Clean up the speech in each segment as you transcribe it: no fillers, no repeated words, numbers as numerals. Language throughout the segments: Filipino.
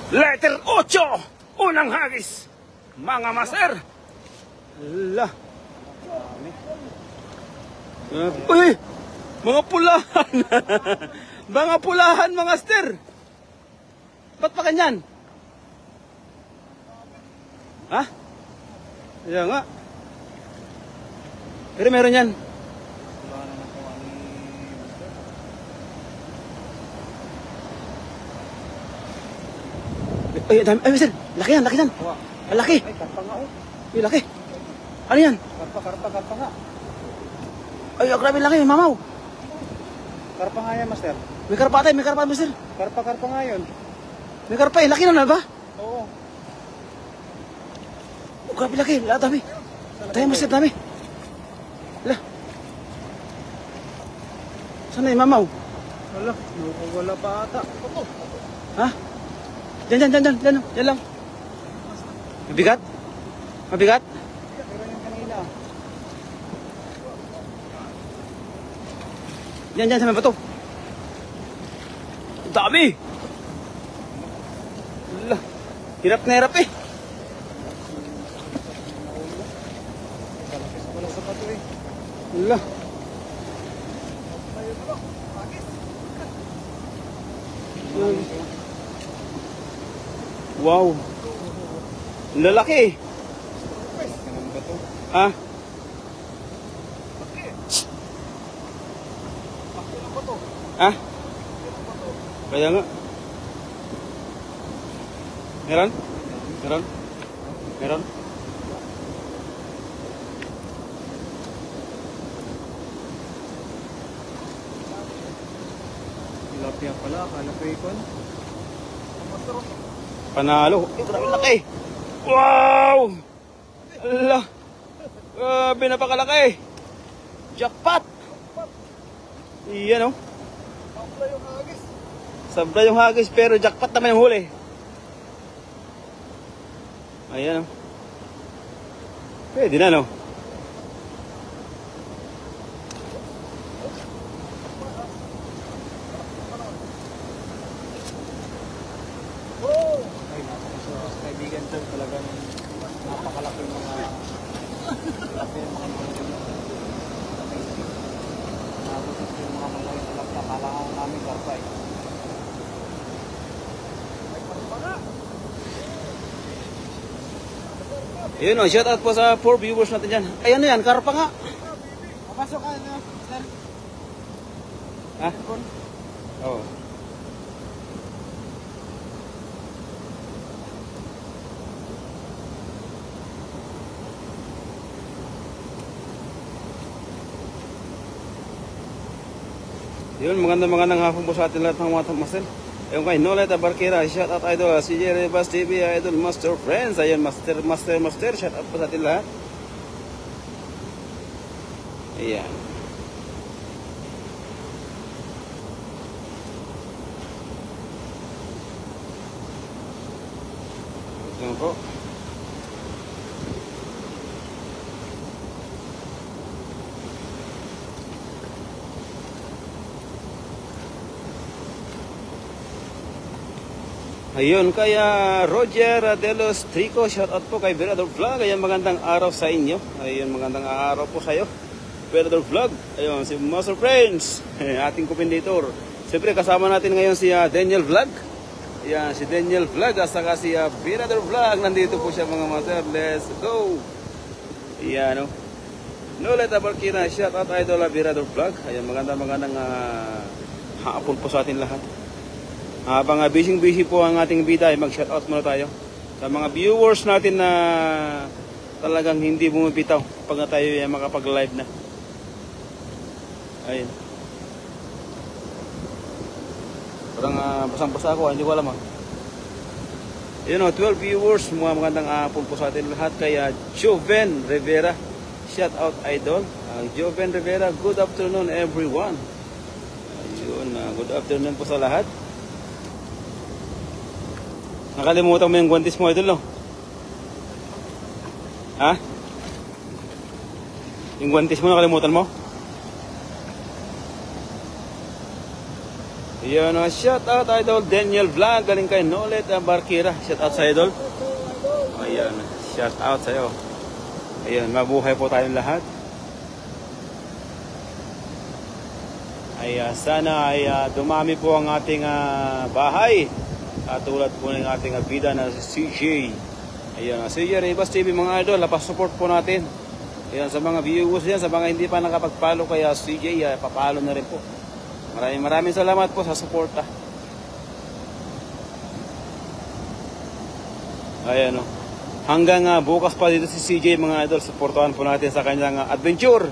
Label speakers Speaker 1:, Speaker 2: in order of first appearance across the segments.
Speaker 1: Letter 8, unang hagis. Mga master. Ala. Uy, mga pulahan. Mga pulahan, mga master. Ba't pa ganyan? Ha? Kaya nga. Pero meron yan. Ay, dami. Ay, mister. Laki yan, laki yan. Laki.
Speaker 2: Ay, karpa nga oh.
Speaker 1: Ay, laki. Ano yan?
Speaker 2: Karpa nga.
Speaker 1: Ay, grabe laki, mamaw.
Speaker 2: Karpa nga yan, master.
Speaker 1: May karpa tayo, may karpa, mister.
Speaker 2: Karpa nga yun.
Speaker 1: May karpa eh, laki na ba?
Speaker 2: Oo.
Speaker 1: Oh, grabe laki, dami. Tayo, mister, dami. Ala. Saan na yung mamaw?
Speaker 2: Wala pa ata.
Speaker 1: Ha? Diyan lang. Mabigat? Mabigat?
Speaker 2: Pero yung kanina.
Speaker 1: Diyan, sa may bato. Dami! Ala. Hirap na hirap eh.
Speaker 2: Wala sa pato eh.
Speaker 1: Ala. Wow. Lalaki.
Speaker 2: Ganun ba to?
Speaker 1: Ha? Ha? Kaya nga. Meron?
Speaker 2: Tilapia pala, akala ko ikon.
Speaker 1: Panalo. Grabe laki. Wow! Ala. Grabe, napakalaki. Jackpot. Iyan oh. Sabra yung hagis pero jackpot naman yung huli. Ayan oh. Pwede na no.
Speaker 2: Ay, napakasuras kaibigan to. Talagang napakalaki mga tilapia yung mga mga nabutos yung mga mga tilapia. Kala nga namin karpa eh.
Speaker 1: Ayun o, shout out po sa 4 viewers natin dyan. Ay ano yan, karpa nga.
Speaker 2: Papasok ka na, sir.
Speaker 1: Ha? Oo. Yun, magandang hapon po sa ating lahat ng mga master. Ayun kay Nolet Abarquera, shout out idol, CJ Rebas TV, idol, master friends. Ayun, master, shout out po sa ating lahat. Ayan. Ito po. Ayun, kaya Roger Delos Trico, shout out po kay Virador Vlog. Ayun, magandang araw sa inyo. Ayun, magandang araw po sa iyo, Virador Vlog. Ayun, si Master Friends, ating kupinditor. Siyempre, kasama natin ngayon si Daniel Vlog. Ayan, si Daniel Vlog, at saka si Virador Vlog. Nandito po siya mga master. Let's go! Ayan, no? Nolet Abarquera, shout out idol, Virador Vlog. Ayun, magandang hapon po sa atin lahat. Habang busy po ang ating bida, ay mag-shoutout muna tayo sa mga viewers natin na talagang hindi bumibitaw pag tayo ay makapag-live na. Ayun. Parang basang-basa ako, hindi ko alam. Ayun o, 12 viewers, mga magandang hapon po sa atin lahat. Kaya Joven Rivera, shoutout idol. Joven Rivera, good afternoon everyone. Ayun, good afternoon po sa lahat. Nakalimutan mo yung guwantes mo, idol, no? Ha? Yung guwantes mo, nakalimutan mo? Yun, shout out Idol Daniel Vlog, galing kay Nolet Barkira. Shout out sa Idol. Ayan, shout out sa'yo. Ayan, mabuhay po tayong lahat. Ay, sana ay dumami po ang ating bahay. Tulad po ng ating bida na si CJ. Ayan, CJ Rivas TV mga idol, support po natin. Ayan, sa mga viewers yan, sa mga hindi pa nakapag-follow kaya CJ, papalo na rin po. Maraming salamat po sa suporta. Ayan o. Hanggang bukas pa dito si CJ mga idol, supportahan po natin sa kanyang adventure.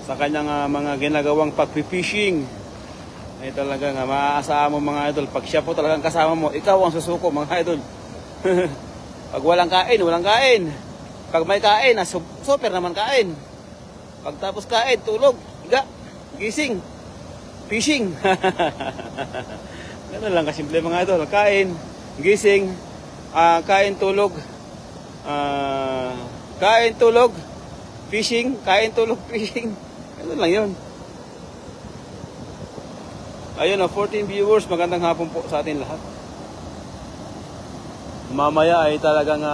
Speaker 1: Sa kanyang mga ginagawang pag-fishing. Ay talagang maaasahan mo mga idol. Pag siya po talagang kasama mo, ikaw ang susuko mga idol. Pag walang kain, walang kain. Pag may kain, super naman kain. Pag tapos kain, tulog, higa, gising, fishing. Ganun lang kasimple mga idol. Kain, gising, kain, tulog, kain, tulog, fishing, kain, tulog, fishing. Ganun lang yun. Ayun 14 viewers, magandang hapon po sa atin lahat. Mamaya ay talagang,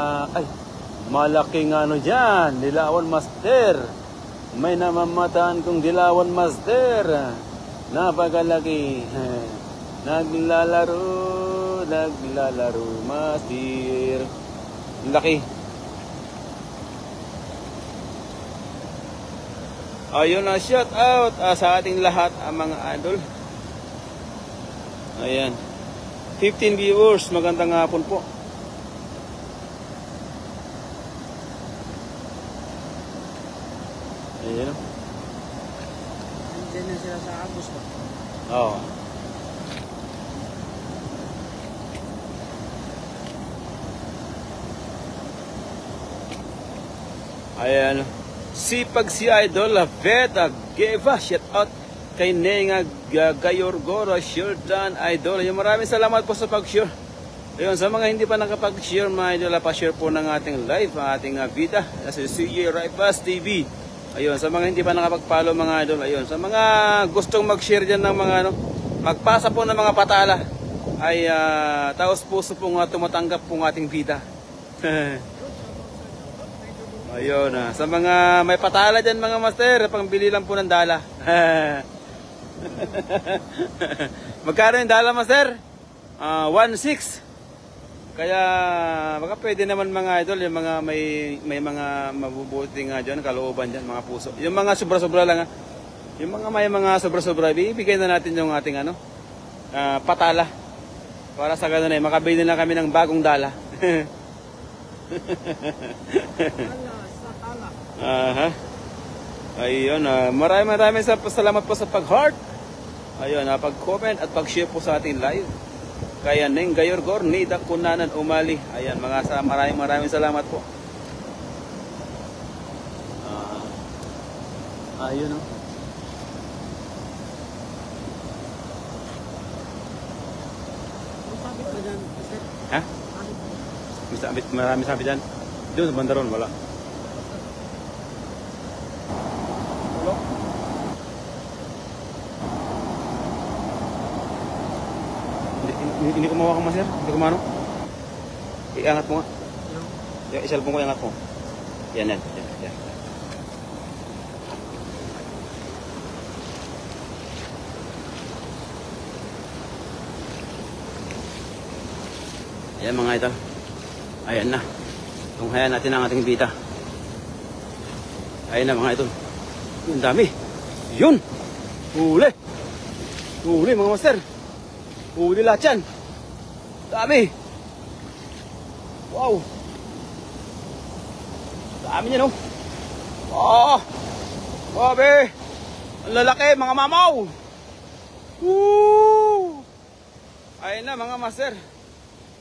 Speaker 1: malaking dyan, Dilawan Master. May namamataan kong Dilawan Master. Napakalaki. Naglalaro, Master. Laki. Ayun shout out sa ating lahat mga idol. Ayan. 15 viewers, magandang hapon po. Ayan o.
Speaker 2: Nandiyan na sila sa Agos ba?
Speaker 1: Oo. Ayan. Sipag si Idol Veta Geva. Shout out kay Nenga Gayorgoro. Sure done Idol. Ayan, maraming salamat po sa pag-share. Ayun, sa mga hindi pa nakapag-share mga idol, pa-share po ng ating live, ang ating Vita. Kasi CJ Rivas TV. Ayun, sa mga hindi pa nakapag-follow mga idol, ayun, sa mga gustong mag-share dyan ng mga magpasa po ng mga patala, ay taos puso pong tumatanggap pong ating Vita. Ayun, sa mga may patala dyan mga master, pangbili lang po ng dala. Magkano yung dala master? 1.6. Kaya baka pwede naman mga idol, yung mga may mga mabubuti nga dyan, kalooban dyan, mga puso. Yung mga sobra-sobra lang yung mga may mga sobra-sobra, ibigay na natin yung ating patala. Para sa ganun makabili na kami ng bagong dala. Ayun, maraming salamat po sa pag-heart. Ayun, pag-comment at pag-share po sa ating live. Kaya Neng Gayorgor, Nida Kunanan Umali. Ayan, maraming salamat po. Ayun o. Ha? Marami sabi dyan. Doon sa bandaron, wala. Hindi ko mawakang master. Hindi ko mano. Iangat mo nga. Yung isalpong ko, iangat mo. Yan. Ayan mga ito. Ayan na. Tunghayan natin ang ating bita. Ayan na mga ito. Ang dami. Yun. Huli mga master. Huli lahat yan. Dami. Wow. Dami niya no. Grabe. Ang lalaki mga mamaw. Woo. Ayan na mga master.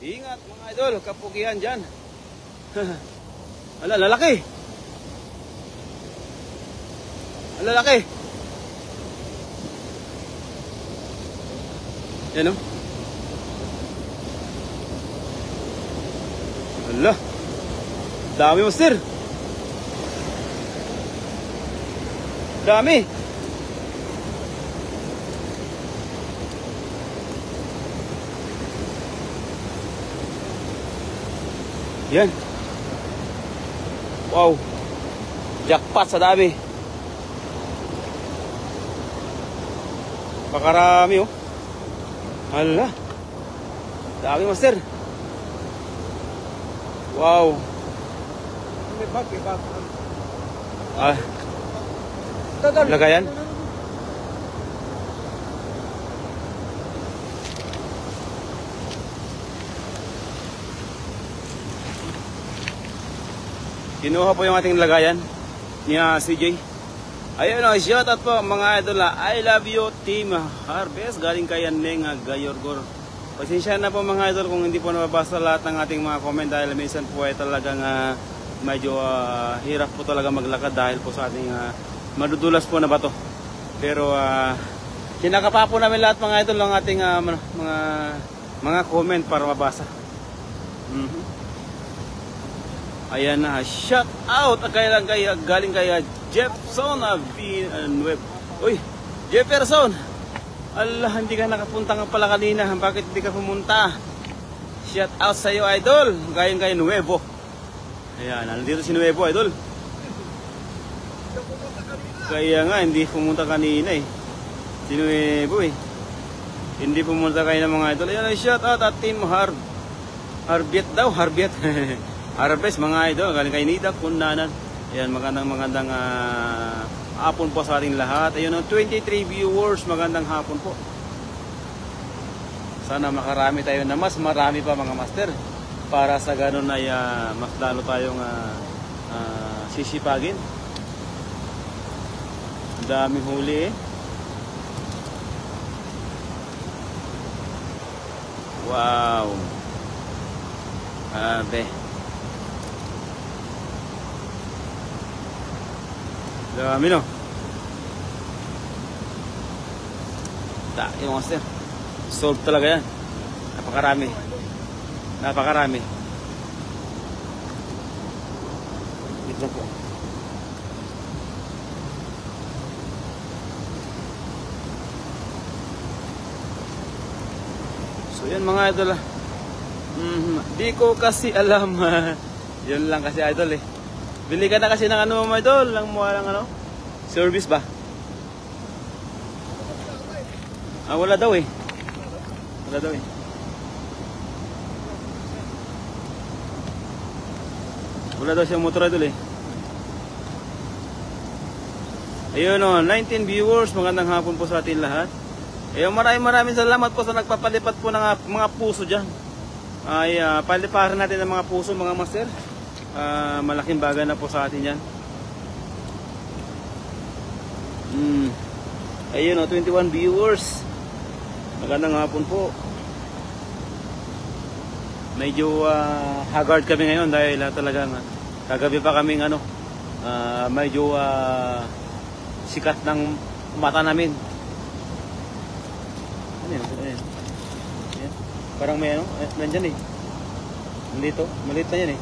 Speaker 1: Ingat mga idol, kapugihan dyan. Ala, lalaki. Ang lalaki. Yan o. Ala. Dami master. Dami. Yan. Wow. Jackpot sa dami. Pakarami oh. Hala. Dami master. Wow.
Speaker 2: May bag, may bag.
Speaker 1: Ah. Lagayan. Kinuha po yung ating lagayan ni CJ. Ayun o, shout out po mga idol. I love you Team Harvest. Galing kay Neng Gayorgor. Pasensya na po mga idol kung hindi po nababasa lahat ng ating mga comment dahil minsan po ay talagang medyo hirap po talaga maglakad dahil po sa ating madudulas po na bato. Pero kinakapa po namin lahat mga idol ng ating mga comment para mabasa. Ayan na, shout out galing kay Jefferson Villanueva. Uy, Jefferson! Allah, hindi ka nakapunta nga pala kanina. Bakit hindi ka pumunta? Shout out sa iyo, idol. Galing kay Nuevo. Ayan, nandito si Nuevo, idol. Kaya nga, hindi pumunta kanina eh. Si Nuevo eh. Hindi pumunta kayo ng mga idol. Ayan, shout out at Team Harbiet daw, Harbiet. Harvest mga idol, galing kay Nida Kundanan. Ayan, magandang hapon po sa ating lahat. Ayun, 23 viewers, magandang hapon po. Sana makarami tayo na mas marami pa mga master. Para sa ganun ay mas lalo tayong sisipagin. Ang daming huli eh. Wow. Abe. Dami no. Yung master. Solve talaga yan. Napakarami. Napakarami. Ito po. So yan mga idol. Di ko kasi alam. Yun lang kasi idol eh. Bili ka na kasi ng ano mga idol, ng mukha ng ano? Service ba? Wala daw eh. Wala daw eh. Wala daw siyang motor idol eh. Ayun o, 19 viewers, magandang hapon po sa atin lahat. Ayun, maraming salamat po sa nagpapalipat po ng mga puso dyan. Ay, paliparan natin ng mga puso mga master. Malaking bagay na po sa atin yan. Ayun o, 21 viewers. Magandang hapon po. Medyo haggard kami ngayon dahil talagang kagabi pa kaming medyo sikat ng mata namin. Ano yun? Ayan. Parang may nandyan eh. Nandito, maliit na yan eh.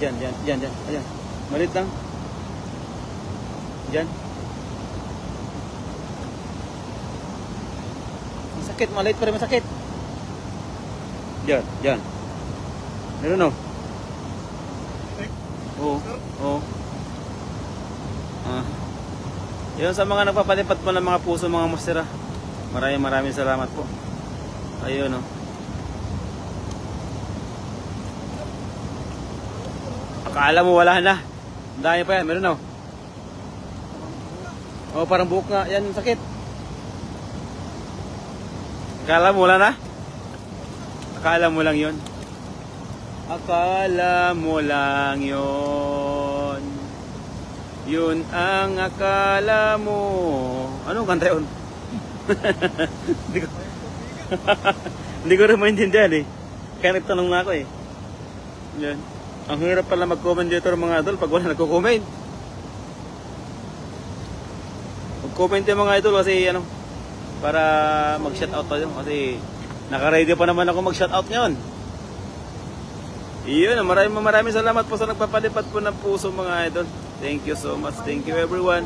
Speaker 1: Diyan. Ayan. Maliit lang. Diyan. Masakit, maliit pa rin masakit. Diyan. Meron o. Oo. Yun sa mga nagpapalipat po ng mga puso mga master. Maraming salamat po. Ayun o. Akala mo wala na. Dahil pa yan. Meron o. Parang buhok nga. Yan, sakit. Akala mo wala na? Akala mo lang yun. Akala mo lang yun. Yun ang akala mo. Anong kanta yun? Hindi ko rin maintindihan eh. Kaya nagtanong na ako eh. Yan. Ang hirap pala mag-comment dito mga idol pag wala nagko-comment. Mag-comment yung mga idol kasi para mag-shoutout tayo. Kasi naka-ready pa naman ako mag-shoutout ngayon. Iyon, maraming salamat po sa nagpapalipat po ng puso mga idol. Thank you so much. Thank you everyone.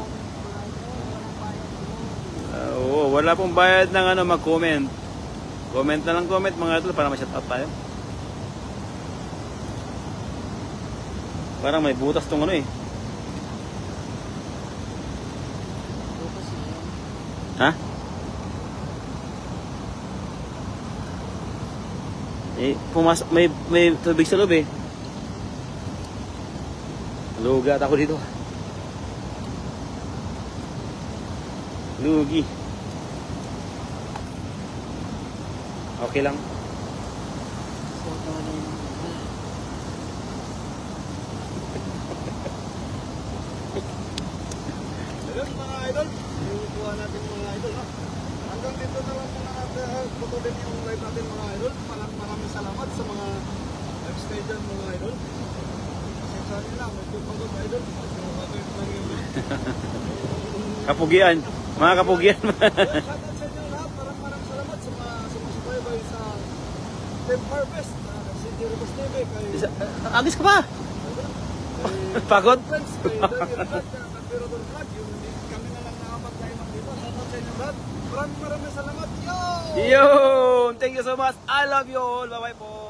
Speaker 1: Wala pong bayad ng mag-comment. Comment na lang comment mga idol para ma-shoutout tayo. Parang may butas tong ano eh.
Speaker 2: Bukas yun.
Speaker 1: Ha? Eh, pumasok, may tubig sa loob eh. Lugat ako dito. Lugi. Okay lang.
Speaker 2: Suot naman na yun.
Speaker 3: Ayun mga idol, yung kuha natin mga idol ha. Hanggang dito na lang muna natin putulin yung live natin mga idol. Maraming salamat sa mga live stay dyan mga idol. Pasensya nyo lang, medyo pagod idol. Kasi makakit lang yung
Speaker 1: Kapugian. Mga kapugian.
Speaker 3: shoutout sa inyo lahat. Maraming salamat sa mga sumusubaybay sa Team Harvest. Si Jeribus TV kay
Speaker 1: Agis ka pa. Pagod?
Speaker 3: friends, kay Daniel Vlog, Camperador Vlog. Yung kami na lang nakapat kayo ng dito. Shoutout sa inyo lahat. Maraming salamat. Yo!
Speaker 1: Yun! Thank you so much. I love you all. Bye-bye po.